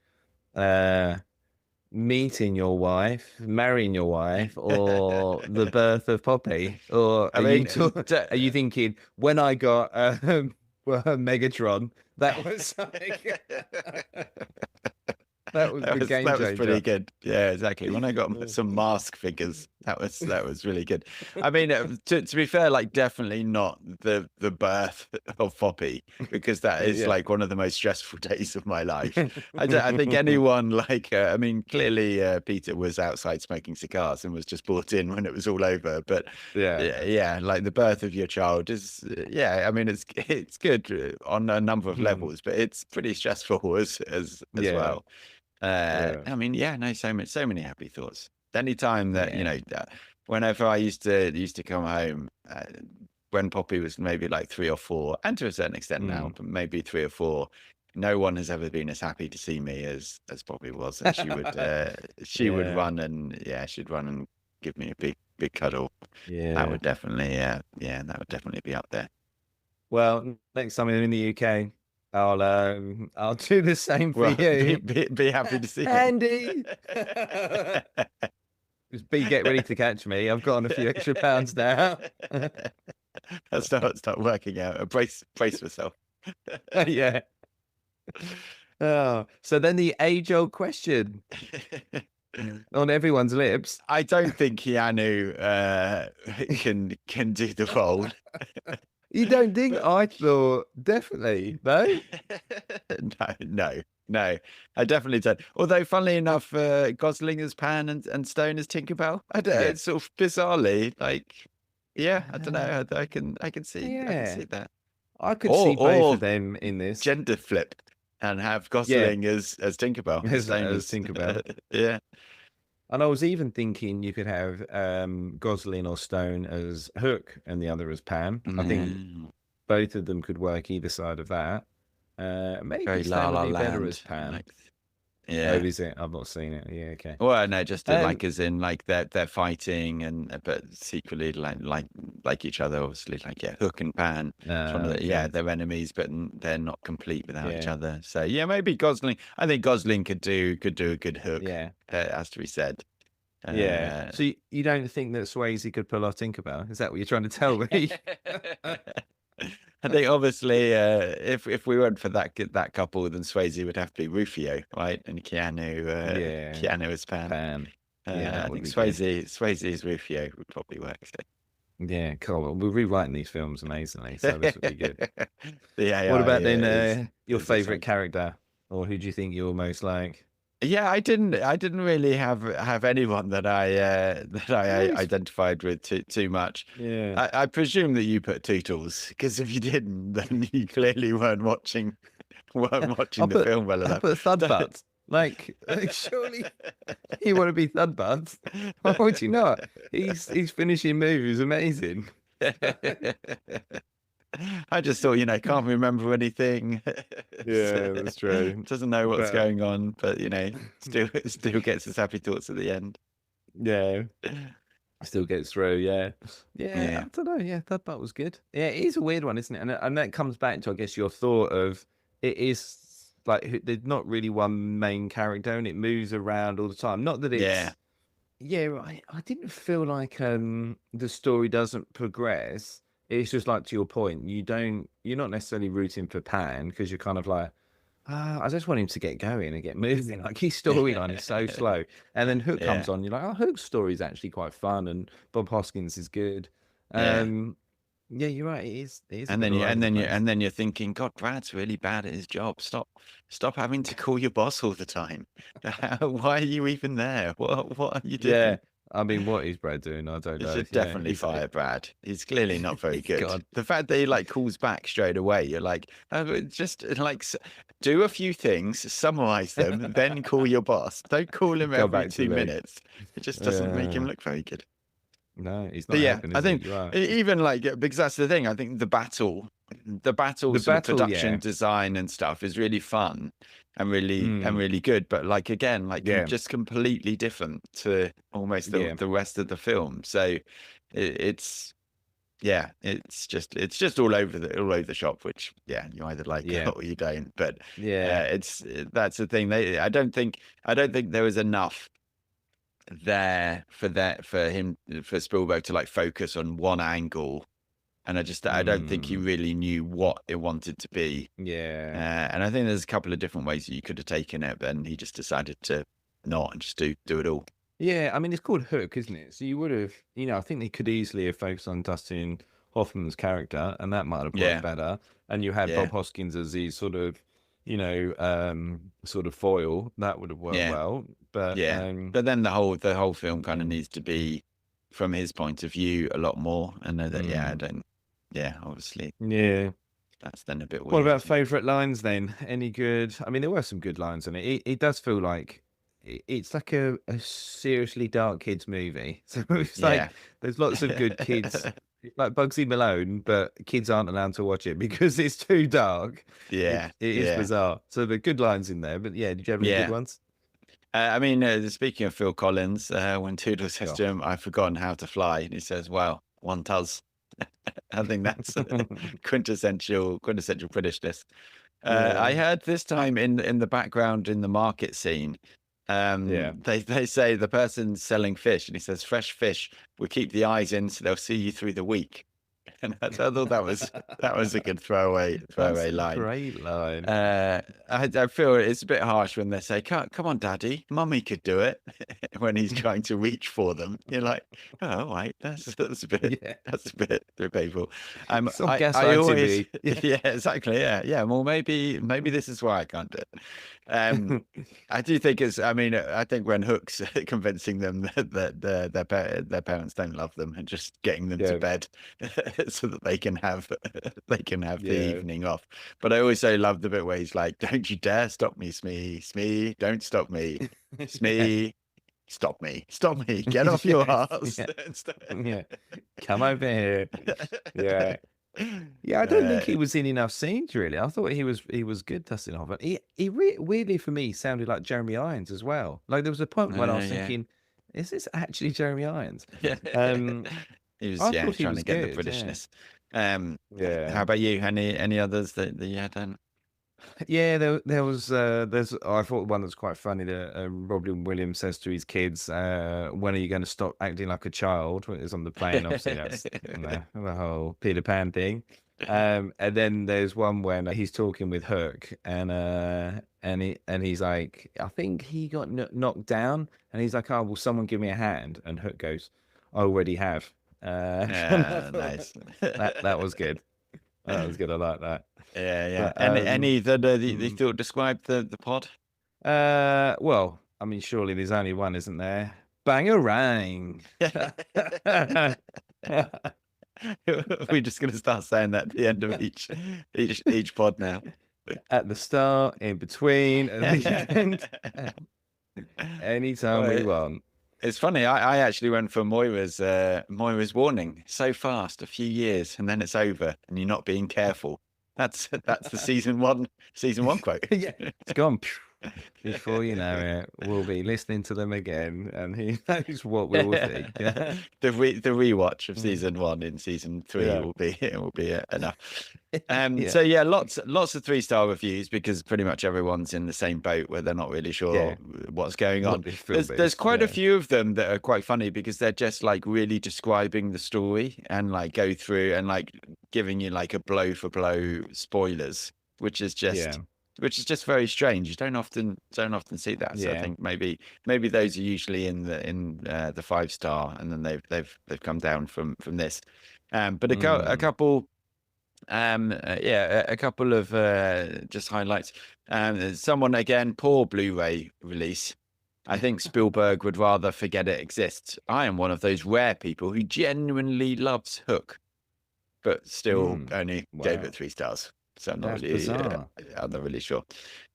meeting your wife, marrying your wife, or the birth of Poppy? Or are you thinking when I got Megatron? That was like. That was the game changer. That was pretty good. Yeah, exactly. When I got some mask figures, that was really good. I mean, to be fair, like definitely not the birth of Poppy, because that is like one of the most stressful days of my life. I think anyone I mean, clearly Peter was outside smoking cigars and was just brought in when it was all over. But yeah, like the birth of your child is I mean, it's good on a number of levels, but it's pretty stressful as well. I mean, so many happy thoughts. Anytime that whenever I used to come home, when Poppy was maybe like 3 or 4, and to a certain extent now, but maybe 3 or 4, no one has ever been as happy to see me as Poppy was, and she would run and she'd run and give me a big cuddle. Yeah. That would definitely, that would definitely be up there. Well, next time I'm in the UK, I'll do the same for you. Be happy to see Andy. Just get ready to catch me. I've got on a few extra pounds now. I'll start working out. Brace yourself. Yeah. Oh, so then the age-old question on everyone's lips. I don't think Keanu can do the role. You don't think? I thought definitely. No? No. I definitely don't. Although, funnily enough, Gosling as Pan and Stone as Tinkerbell. It's sort of bizarrely like, I don't know. I can see that. I could see both of them in this. Gender flip and have Gosling as Tinkerbell. As Tinkerbell. Yeah. And I was even thinking you could have Gosling or Stone as Hook and the other as Pan. I think both of them could work either side of that. Maybe Very Stone La would be La better Land, as Pan. like, Oh, is it? I've not seen it. Yeah, okay. Well, no, just like as in like they're fighting but secretly like each other, obviously. Like Hook and Pan. They're enemies, but they're not complete without each other. So maybe Gosling. I think Gosling could do a good Hook. Yeah, has to be said. So you don't think that Swayze could pull off Tinkerbell? Is that what you're trying to tell me? I think obviously, if we went for that couple, then Swayze would have to be Rufio, right? And Keanu as Pan. I think Swayze's Rufio would probably work. So. Yeah, cool. We're rewriting these films amazingly, so this would be good. AI, what about then your favorite character, or who do you think you're most like? Yeah, I didn't really have anyone that I identified with too much. Yeah, I presume that you put Tootles, because if you didn't, then you clearly weren't watching the film well enough. I put Thudbutts. Like surely you want to be Thudbutts? Why would you not? He's finishing movies amazing. I just thought, can't remember anything. Yeah, that's true. Doesn't know what's going on, but still gets his happy thoughts at the end. Yeah, still gets through. Yeah. I don't know. Yeah, Thudbutt was good. Yeah, it is a weird one, isn't it? And that comes back to, I guess, your thought of it is like there's not really one main character, and it moves around all the time. Not that it's I didn't feel like the story doesn't progress. It's just like, to your point, you're not necessarily rooting for Pan because you're kind of like, I just want him to get going and get moving. Like his storyline is so slow. And then Hook comes on, you're like, oh, Hook's story is actually quite fun and Bob Hoskins is good. Yeah, you're right. It is. And then you're thinking, God, Brad's really bad at his job. Stop having to call your boss all the time. Why are you even there? What are you doing? Yeah. I mean, what is Brad doing? I don't know. You should definitely fire Brad. He's clearly not very good. The fact that he calls back straight away, you're like, just do a few things, summarize them, then call your boss. Don't call him every 2 minutes. It just doesn't make him look very good. No, he's not. I think even because that's the thing. I think the battles, production design and stuff is really fun and really good. But just completely different to almost the rest of the film. So it's just all over the shop. Which you either like it or you don't. But that's the thing. I don't think there was enough there for Spielberg to focus on one angle, and I don't think he really knew what it wanted to be. And I think there's a couple of different ways that you could have taken it, but then he just decided to not and just do it all. I mean, it's called Hook, isn't it? So you would have, I think they could easily have focused on Dustin Hoffman's character, and that might have worked better. And you had Bob Hoskins as the sort of sort of foil. That would have worked well. But but then the whole film kind of needs to be from his point of view a lot more. And obviously that's then a bit weird. What about favorite lines then? Any good? I mean, there were some good lines in it. It does feel like it's like a seriously dark kids movie. So it's like there's lots of good kids. Like Bugsy Malone, but kids aren't allowed to watch it because it's too dark. It is bizarre. So the good lines in there, but did you have any good ones? I mean, speaking of Phil Collins, when Toodle says Yeah. to him, "I've forgotten how to fly," and he says, "Well, one does." I think that's quintessential Britishness. I Yeah. heard this time in the background in the market scene, Yeah. they say the person's selling fish, and he says, "Fresh fish will keep the eyes in, so they'll see you through the week." And I thought that was a good That's throwaway a line. great line. I feel it's a bit harsh when they say, "Come on, Daddy, Mummy could do it," when he's trying to reach for them. You're like, "Oh, wait, Yeah. that's a bit painful." Stop I gaslighting always, me. Yeah. yeah, exactly, yeah. Well, maybe this is why I can't do it. I do think I mean, I think when Hook's convincing them that their parents don't love them and just getting them to Yeah. bed so that they can have the Yeah. evening off. But I also love the bit where he's like, "Don't you dare stop me, Smee. Smee, don't stop me. Yeah. Smee, stop me. Stop me. Get off your Yes. ass." Yeah. Yeah. Come over here. Yeah. Yeah, I don't think Uh, he was in enough scenes really. I thought he was good Dustin Hoffman. Weirdly for me sounded like Jeremy Irons as well. Like there was a point when I was yeah. thinking, is this actually Jeremy Irons? Um, He was, I yeah, thought he trying to was get the good. Yeah, Britishness. Um, yeah, how about you? Any others that you had? yeah. There was I thought one that's quite funny that Robin Williams says to his kids, "When are you going to stop acting like a child?" When it's on the plane. Obviously, that's the whole Peter Pan thing. And then there's one when he's talking with Hook, and he's like, I think he got knocked down, and he's like, "Oh, will someone give me a hand?" And Hook goes, "I already have." And I Yeah, thought nice. that was good. That was good. I like that. Yeah. But Any that they mm, thought described the pod? well, I mean, surely there's only one, isn't there? Bangarang. We're just gonna start saying that at the end of each pod now. At the start, in between, at the end, anytime we Well, want. it's funny. I actually went for Moira's warning so fast, a few years, and then it's over, and you're not being careful. That's the season one quote. Yeah, it's gone. Before you know it, we'll be listening to them again, and who knows what we will think. the rewatch of Mm. season one in season three Yeah, will be enough. yeah, So yeah, lots of 3-star reviews because pretty much everyone's in the same boat where they're not really sure yeah. what's going What on. this film There's is, quite a yeah, few of them that are quite funny because they're just like really describing the story and like go through and like giving you like a blow for blow spoilers, which is yeah, just very strange. You don't often see that. So I yeah. think maybe those are usually in the 5-star, and then they've come down from this. But a Mm. couple. A couple of just highlights. Someone again, poor Blu-ray release. I think Spielberg would rather forget it exists. I am one of those rare people who genuinely loves Hook, but still Mm. only gave Wow, it 3 stars. So that's bizarre. I'm not really sure.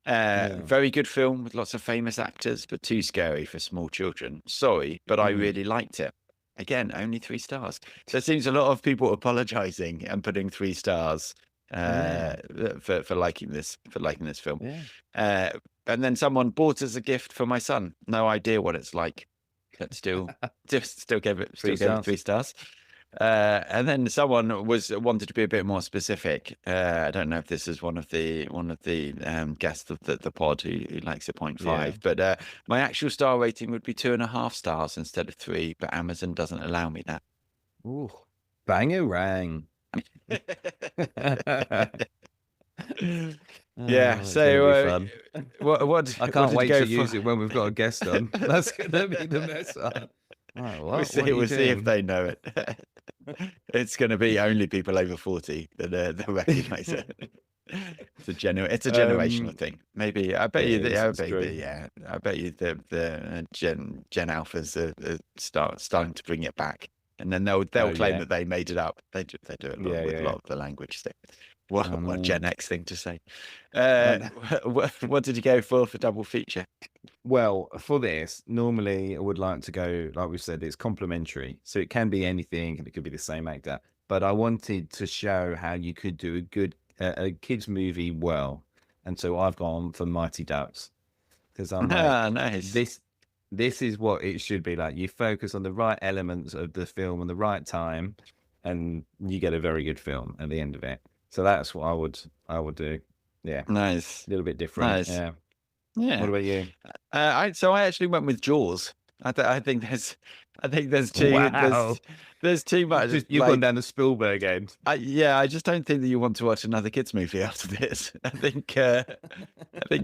Yeah. Very good film with lots of famous actors, but too scary for small children. Sorry, but I Mm. really liked it. Again, only 3 stars. There seems a lot of people apologizing and putting 3 stars Yeah, for liking this film. yeah. Uh, and then someone bought as a gift for my son. No idea what it's like, but still gave it Three 3 stars. And then someone wanted to be a bit more specific. I don't know if this is one of the guests of the pod who likes a 0.5, Yeah. but my actual star rating would be 2.5 stars instead of 3. But Amazon doesn't allow me that. Ooh, bangarang. Yeah. Oh, it's gonna So be fun. what I what can't did you wait go to for? use it when we've got a guest on. That's gonna be the best one. Right, We'll what? see. What are you We'll see if doing? they know it. It's going to be only people over 40 that recognize it. It's a generational Um, thing. Maybe I bet it you is. I It's bet true. yeah, I bet you the Gen Alphas are starting to bring it back, and then they'll Oh claim yeah, that they made it up. They do it yeah, with a yeah, lot yeah. of the language thing. I What a know. Gen X thing to say. And What did you go for double feature? well, for this, normally I would like to go, like we said, it's complimentary, so it can be anything, and it could be the same actor. But I wanted to show how you could do a good a kids movie well, and so I've gone for Mighty Ducks. because I'm like, nice. This is what it should be like. You focus on the right elements of the film and the right time, and you get a very good film at the end of it. So that's what I would do. Yeah, Nice. a little bit different. Nice. Yeah. Yeah. What about you? I actually went with Jaws. I think there's too Wow. there's too much. You've gone down the Spielberg end. I just don't think that you want to watch another kids movie after this. I think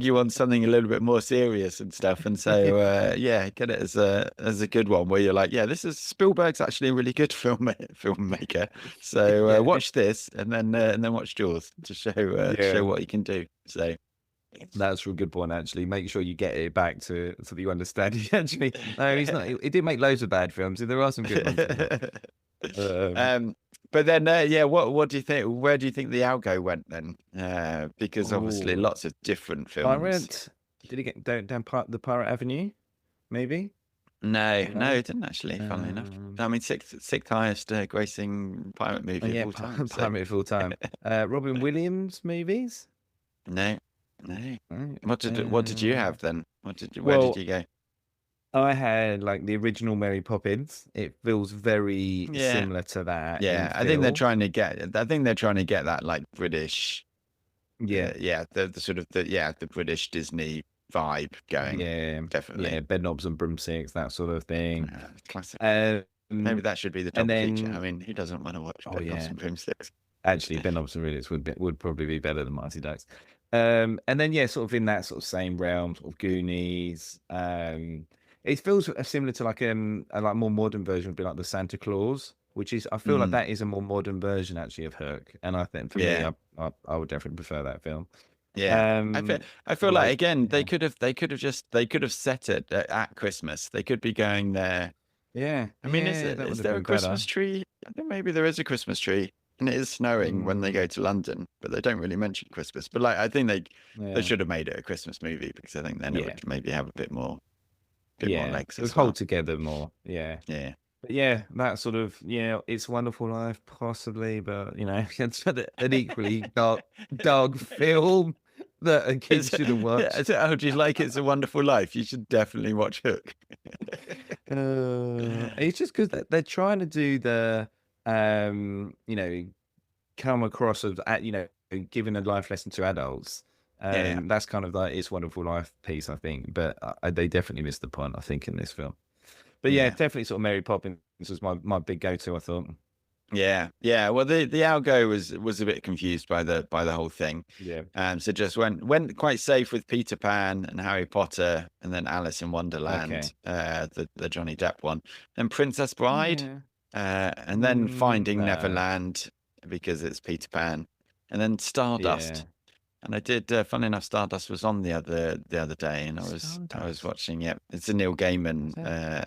you want something a little bit more serious and stuff. And so yeah, get it as a good one where you're like, yeah, this is Spielberg's actually a really good filmmaker. So watch this and then watch Jaws to show what he can do. So. That's a good point. Actually, make sure you get it back so that you understand. Actually, no, he's not. He did make loads of bad films. There are some good ones. But then, yeah, what do you think? Where do you think the algo went then? Because obviously, lots of different films. Did he get down the Pirate Avenue? Maybe. No, it didn't actually. Funnily enough, I mean, sixth highest grossing pirate movie of all time. Pirate of all time. Robin Williams movies? No. What did you have then? Where did you go? I had like the original Mary Poppins. It feels very similar to that. Yeah, I think they're trying to get that like British. The sort of the British Disney vibe going. Yeah, definitely. Yeah, Bedknobs and Broomsticks, that sort of thing. Classic. Maybe that should be the top feature. I mean, who doesn't want to watch Bedknobs and Broomsticks? Actually, Bedknobs and Broomsticks would probably be better than Mighty Ducks. And then sort of in that sort of same realm, sort of Goonies. It feels similar to like a more modern version would be like the Santa Claus, which is I feel like that is a more modern version actually of Hook, and I think for me, I would definitely prefer that film. Yeah, I feel like again they could have set it at Christmas. They could be going there. Yeah, I mean, is there a Christmas tree? I think maybe there is a Christmas tree. And it is snowing when they go to London, but they don't really mention Christmas. But like, I think they should have made it a Christmas movie because I think then it would maybe have a bit more legs. It would hold together more. Yeah. But that sort of It's a Wonderful Life possibly, but it's an equally dark film that a kid shouldn't watch. Oh, do you like It's a Wonderful Life? You should definitely watch Hook. It's just because they're trying to do the. Come across as giving a life lesson to adults. That's kind of like It's Wonderful Life piece, I think. But they definitely missed the point, I think, in this film. But definitely sort of Mary Poppins was my big go-to, I thought. Yeah. Well, the algo was a bit confused by the whole thing. Yeah. So just went quite safe with Peter Pan and Harry Potter, and then Alice in Wonderland, the Johnny Depp one, then Princess Bride. Yeah. And then Finding Neverland because it's Peter Pan, and then Stardust. And I did. Funny enough, Stardust was on the other day, and I was watching it. It's a Neil Gaiman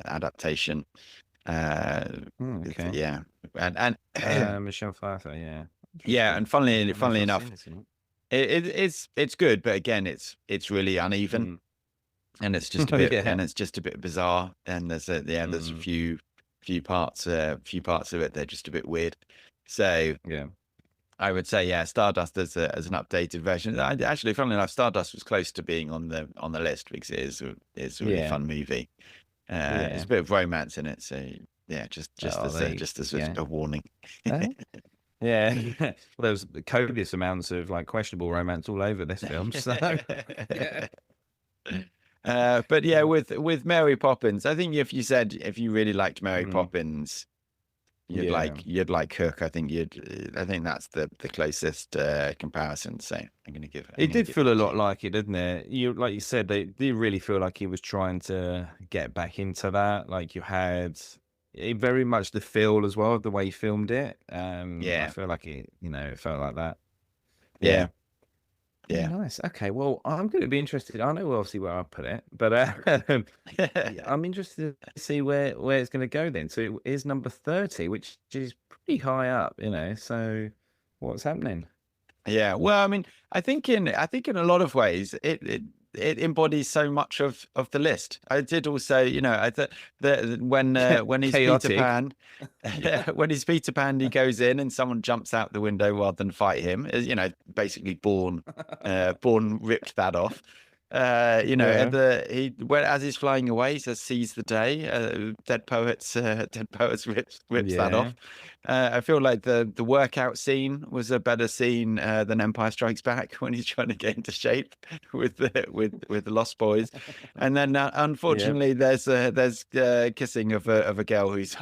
adaptation. Okay. Yeah, and Michelle Pfeiffer. Yeah, and funnily enough, it's good, but again, it's really uneven, and it's just a bit and it's just a bit bizarre. And there's a few parts of it they're just a bit weird. So I would say Stardust as an updated version. Actually, funnily enough, Stardust was close to being on the list because it's a really fun movie. There's a bit of romance in it, so just as a warning. Well, there's copious amounts of like questionable romance all over this film. So but with Mary Poppins, I think if you really liked Mary Poppins, you'd like Hook. I think that's the closest comparison. So I'm going to give it. It did feel a lot like it, didn't it? Like you said, they did really feel like he was trying to get back into that. Like you had very much the feel as well of the way he filmed it. I feel like it felt like that. Yeah. Nice. Okay. Well, I'm going to be interested. I know obviously where I put it, but I'm interested to see where it's going to go then. So it is number 30, which is pretty high up, So what's happening? Yeah. Well, I mean, I think in a lot of ways it embodies so much of the list. I did also, I thought that when he's Peter Pan, when he's Peter Pan, he goes in and someone jumps out the window rather than fight him. Basically Bourne ripped that off. You know, Yeah. as he's flying away, he says, "Seize the day." Dead Poets, rips that Yeah. off. I feel like the workout scene was a better scene than Empire Strikes Back when he's trying to get into shape with the Lost Boys. And then Yeah. unfortunately, there's kissing of a girl who's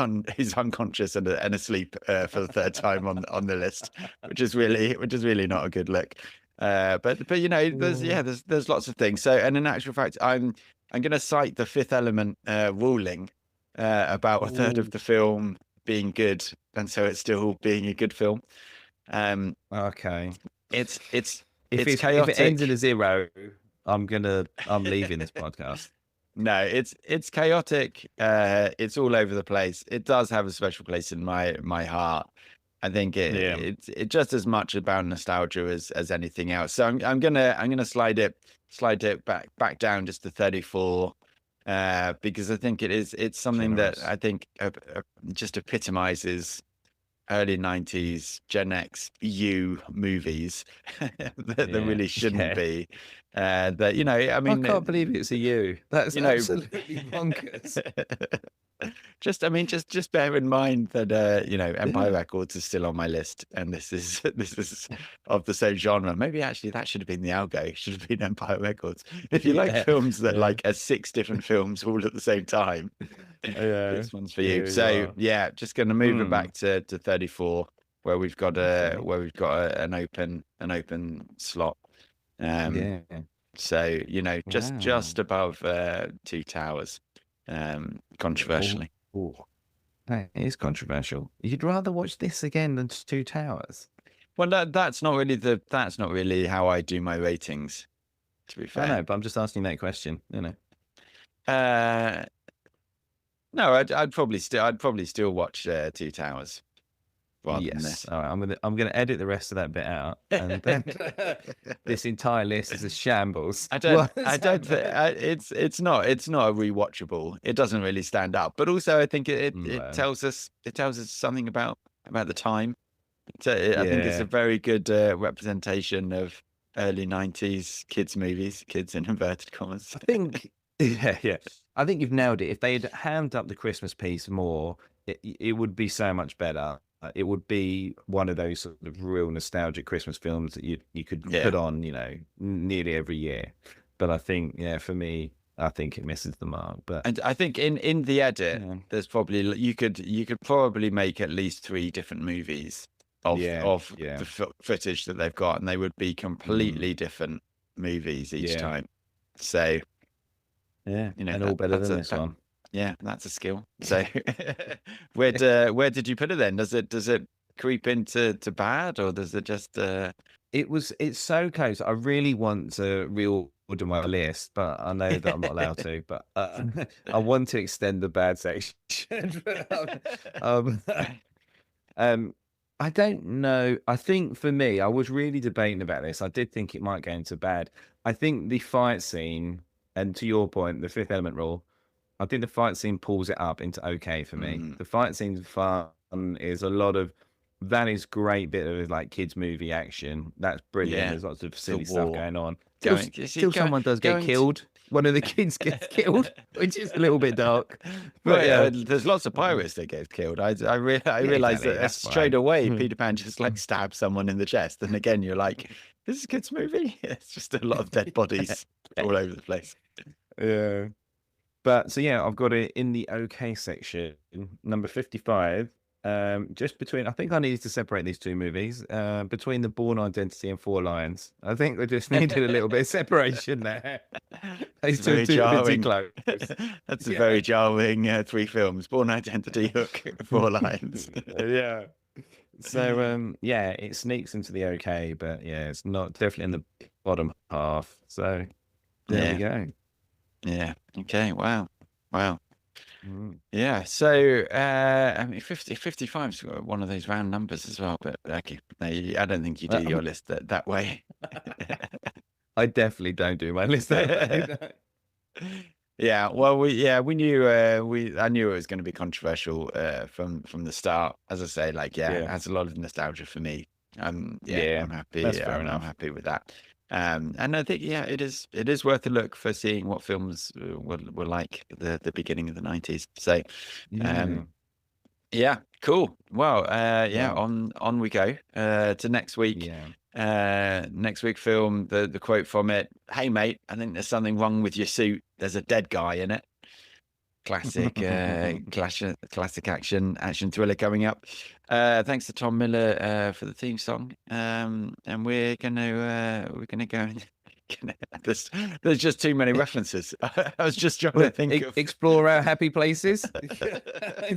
unconscious and asleep for the third time on the list, which is really not a good look. But you know, there's lots of things. So, and in actual fact, I'm going to cite the Fifth Element ruling about a third of the film being good, and so it's still being a good film. Okay. It's If it chaotic. ends in a 0, I'm leaving this podcast. No, it's chaotic. It's all over the place. It does have a special place in my heart. I think it's just as much about nostalgia as anything else. So I'm gonna slide it back down just to 34, because I think it's something Generous. that I think just epitomizes early 90s Gen X movies that really shouldn't be. That, you know, I mean, I can't believe it's a U. That's, you know, absolutely bonkers. just bear in mind that you know, Empire Records is still on my list, and this is of the same genre. Maybe actually that should have been the algo. It should have been Empire Records. If you like films that like are 6 different films all at the same time, this one's for you. So yeah, just going to move it back to 34, where we've got an open slot. So, you know, just above Two Towers, controversially. Ooh. That is controversial. You'd rather watch this again than Two Towers? Well, that's not really how I do my ratings, to be fair. I know, but I'm just asking that question, you know. No, I'd probably still watch Two Towers. Yes. All right. I'm gonna edit the rest of that bit out, and then this entire list is a shambles. I don't think it's not a rewatchable. It doesn't really stand up, but also I think it tells us something about the time. So I think it's a very good representation of early 90s kids movies, kids in inverted commas. I think I think you've nailed it. If they had hammed up the Christmas piece more, it would be so much better. It would be one of those sort of real nostalgic Christmas films that you could put on, you know, nearly every year. But I think, for me, I think it misses the mark. But and I think in the edit, there's probably you could probably make at least 3 different movies of the footage that they've got, and they would be completely different movies each time. So you know, and all better than this one. Yeah, that's a skill. So where did you put it then? Does it creep into bad, or does it just it's so close. I really want to reorder my list, but I know that I'm not allowed to. But I want to extend the bad section. I don't know. I think for me, I was really debating about this. I did think it might go into bad. I think the fight scene, and to your point, the Fifth Element rule, I think the fight scene pulls it up into okay for me. The fight scene's fun. Is a lot of that is great bit of like kids movie action. That's brilliant. There's lots of silly stuff going on. Still someone does get killed. One of the kids gets killed, which is a little bit dark. But there's lots of pirates that get killed. I realized that straight away Peter Pan just like stabs someone in the chest, and again you're like, this is a kids movie. It's just a lot of dead bodies all over the place. Yeah. But so I've got it in the okay section, number 55. Just between, I think I needed to separate these 2 movies, between The Bourne Identity and Four Lions. I think we just needed a little bit of separation there. These two are a bit too close. That's a very jarring 3 films: Bourne Identity, Hook, Four Lions. So it sneaks into the okay, but it's not definitely in the bottom half. So there we go. Yeah. Okay. Wow. Yeah. So I mean, 55 is one of those round numbers as well. But okay, I don't think you do your list that way. I definitely don't do my list that way. Yeah. Well, we knew I knew it was going to be controversial from the start. As I say, like it has a lot of nostalgia for me. I'm happy. I'm happy with that. And I think, yeah, it is worth a look for seeing what films were like the beginning of the 90s. So, Yeah. yeah, cool. Well, yeah, Well, on we go to next week. yeah. Next week film, the quote from it: "Hey mate, I think there's something wrong with your suit. There's a dead guy in it." Classic, classic action thriller coming up. Thanks to Tom Miller for the theme song. And we're gonna go and there's just too many references. I was just trying to think of explore our happy places. Is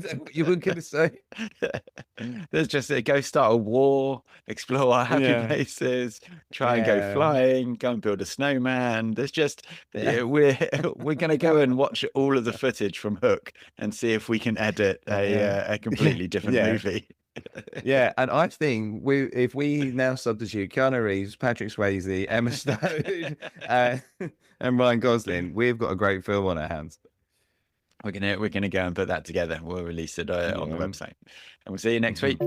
that what you were going to say? There's just go start a war, explore our happy places, try and go flying, go and build a snowman. There's just we're gonna go and watch all of the footage from Hook and see if we can edit a completely different movie. Yeah, and I think if we now substitute Keanu Reeves, Patrick Swayze, Emma Stone, and Ryan Gosling, we've got a great film on our hands. We're gonna go and put that together. We'll release it on the website, and we'll see you next week.